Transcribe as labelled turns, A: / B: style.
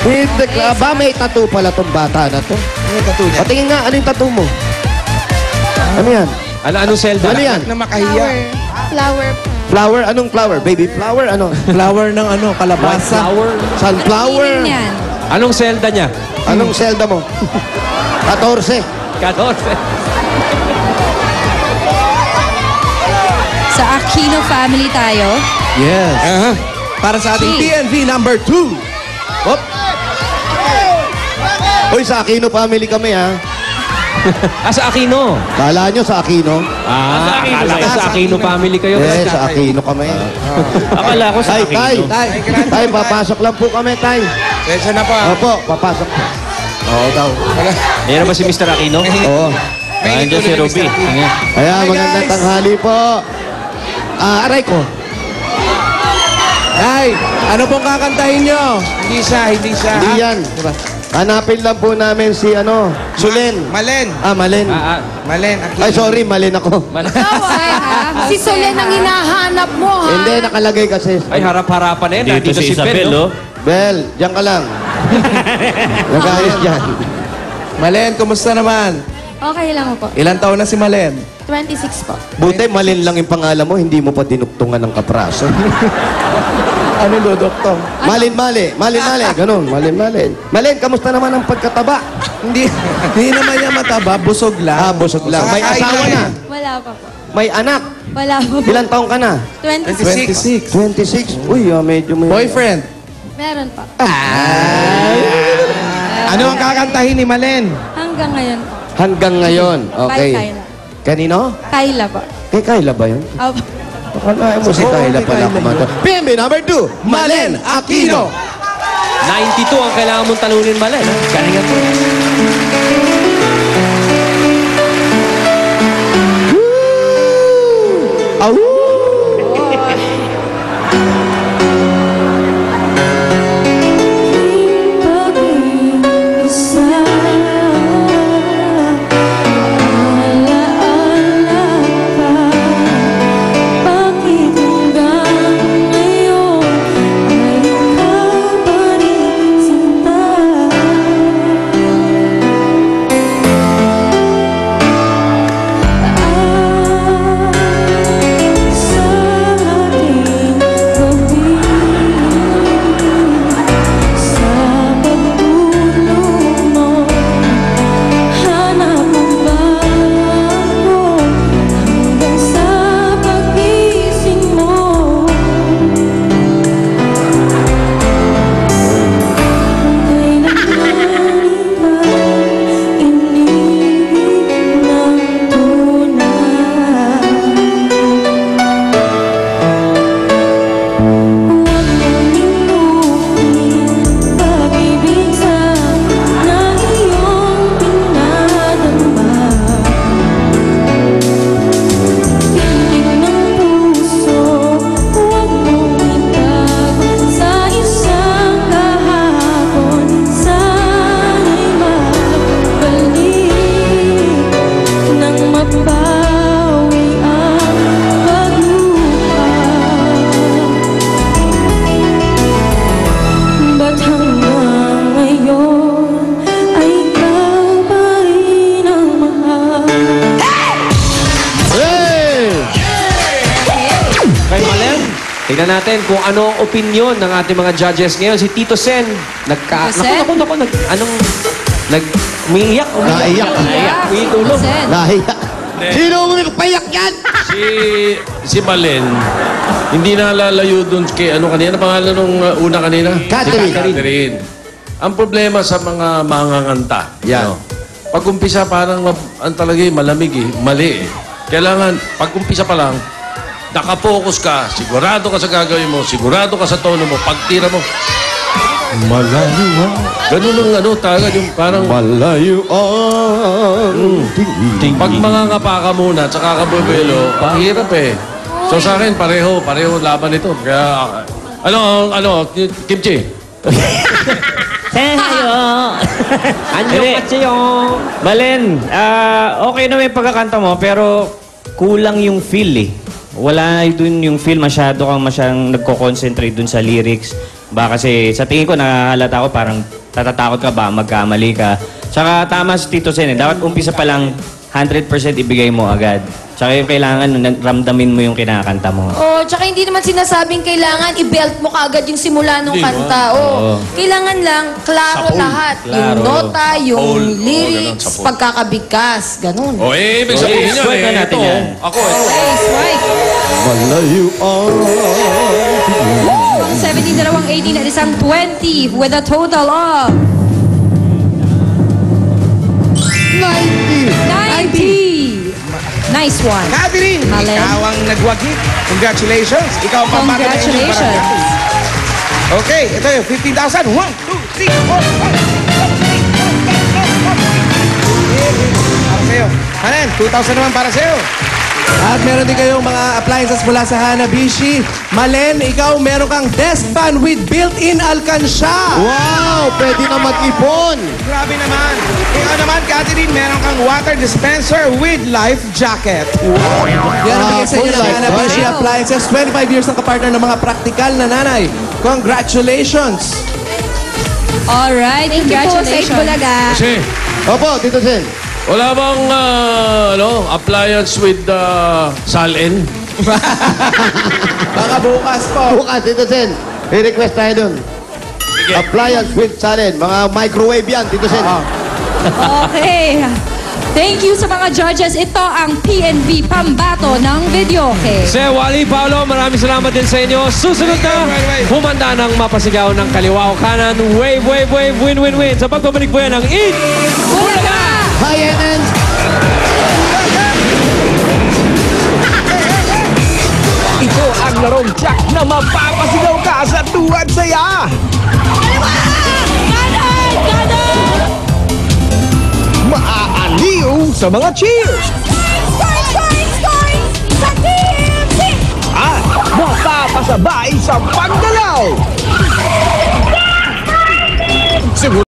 A: Hindi ka ba? May tattoo pala tong bata na to.
B: Ano yung tattoo niya?
A: Patingin nga, ano yung tattoo mo? Ano yan?
C: Anong Zelda?
A: Ano yan?
B: Na makahiya.
D: Flower.
A: Flower? Anong flower? Baby flower? Ano?
E: Flower ng ano, kalabasa.
C: Flower.
A: Sunflower?
D: Meaning yan.
C: Anong Zelda niya?
A: Anong Zelda mo? 14.
C: 14.
D: Sa Aquino family tayo.
E: Yes.
A: Aha.
E: Para sa ating
D: G.
E: PNV number 2.
A: Hop. Uy, sa Aquino family kami, ha?
C: Sa Aquino.
A: Kala nyo sa Aquino?
C: Akala ko sa Aquino family kayo.
A: Eh, sa Aquino kami.
C: Akala ko sa
A: Tay, tay.
C: Aquino.
A: Tay, papasok lang po kami, tay.
B: Sensya na po.
A: Opo, papasok po. Oo daw.
C: Ayan ba si Mr. Aquino?
A: Oo.
C: Andiyan si Ruby.
A: Kaya magandang tanghali po. Aray ko.
E: Ay, ano pong kakantahin nyo?
B: Hindi siya, hindi siya.
A: Hindi yan. Hanapin lang po namin si Sulen.
B: Malen.
A: Malen.
B: Malen.
A: Ay, sorry, Malen ako.
D: Si Solen ang hinahanap mo, ha?
A: Hindi, nakalagay kasi.
C: Ay, harap-harapan na yan.
F: Dito si Isabel,
C: no?
A: Bel, diyan ka lang. Nag-ayos dyan.
E: Malen, kumusta naman?
D: Okay lang po.
E: Ilan taon na si Malen?
D: 26 po.
A: Buti, Malen lang yung pangalan mo, hindi mo pa dinuktungan ng kapraso.
E: Ano dodokto?
A: Malin, ganun. Malin. Malen, kamusta naman ang pagkataba?
E: Hindi naman niya mataba, busog lang.
A: Busog lang. May asawa na.
D: Wala pa po.
A: May anak.
D: Wala po.
A: Ilang taong ka na?
D: 26.
E: 26.
A: 26. Uy, medyo may...
E: Boyfriend?
D: Meron pa.
B: Ano ang kakantahin ni Malen?
D: Hanggang ngayon po.
A: Hanggang ngayon. Okay.
D: Kay Kyla.
A: Kanino?
D: Kyla po.
A: Kay Kyla ba yun?
D: Opo.
A: Akala mo si Kyla pala kumanta. PMB number 2, Malen Aquino.
C: 92 ang kailangan mong talunin, Malen. Galingan mo. Tingnan natin kung ano ang opinion ng ating mga judges ngayon. Si Tito Sen.
D: Tito Sen?
C: Umiiyak.
A: Naiyak.
C: Umiitulog.
D: Sen.
A: Nahiya. Sino payak yan?
F: Si Malen, hindi na lalayo dun kay ano kanina, pangalan nung una kanina?
A: Catherine.
F: Si Catherine. Ang problema sa mga manganganta.
A: Yan.
F: Pag-umpisa parang ang talagay malamig mali Kailangan, pag-umpisa pa lang, nakapokus ka, sigurado ka sa gagawin mo, sigurado ka sa tono mo, pagtira mo, malayo. Ganun ang talaga yung parang...
A: Malayo
F: Pag mangangapa ka muna, tsaka ka bubelo, ang hirap eh. So sa akin, pareho laban ito. Kaya, Kimchi?
G: Seyo! Anyo kasi yung... Malen, okay naman yung pagkakanta mo, pero kulang yung feel eh. Wala dun yung feel, masyadong nagko-concentrate dun sa lyrics. Baka kasi sa tingin ko nakahalata ko parang tatatakot ka ba, magkamali ka. Tsaka tama si Tito Sen, dapat umpisa pa lang 100% ibigay mo agad. Tsaka yung kailangan ramdamin mo yung kinakanta mo.
D: Oh, tsaka hindi naman sinasabing kailangan i-belt mo kaagad yung simula ng kanta. Oh, kailangan lang klaro lahat. Yung nota, yung lyrics,
F: ganun,
D: pagkakabigkas, ganun.
F: O ibig sabihin niya,
G: Swipe na natin
F: ito,
G: yan.
F: ako,
D: Okay, swipe.
A: Malayo ang...
H: 17, 18 at isang 20 with a total of 90. Nice one.
B: Catherine,
H: Malen.
B: ikaw ang nagwagi. Congratulations. Ikaw ang pambarangay ng
H: Congratulations.
B: barangay. Okay, ito yung 15,000. 1, 2, 3, 4, 5. Para sa'yo. Hanen, 2,000 naman para sa'yo.
E: At meron din kayong mga appliances mula sa Hanabishi. Malen, ikaw meron kang desk fan with built-in alkansya.
A: Wow! Pwede na mag-ipon.
B: Grabe naman. Ikaw naman, Catherine, meron kang water dispenser with life jacket.
E: Yan ang bigay sa inyo ng
A: full life,
E: Hanabishi
H: wow.
E: appliances. 25 years ng kapartner ng mga praktikal na nanay. Congratulations!
H: Alright, congratulations. Bulaga.
F: kasi
A: Opo, Tito Sen.
F: wala bang appliance with salin?
E: Baka bukas po.
A: Bukas, Tito Sen. I-request tayo dun. Appliance with salin. Mga microwave yan, Tito Sen.
H: Okay. Thank you sa mga judges. Ito ang PNB Pambato ng video. Okay.
C: Sir Wally, Paolo, maraming salamat din sa inyo. Susunod na, humanda ng mapasigaw ng kaliwa o kanan. Wave, wave, wave, win, win, win. Sa pagbabalik po yan ng Eat Bulaga!
A: Hi, and
I: Ito ang larong Jack na mapapasigaw ka sa tuwad saya. Maaaliw sa mga cheers. At mapapasabay sa paggalaw.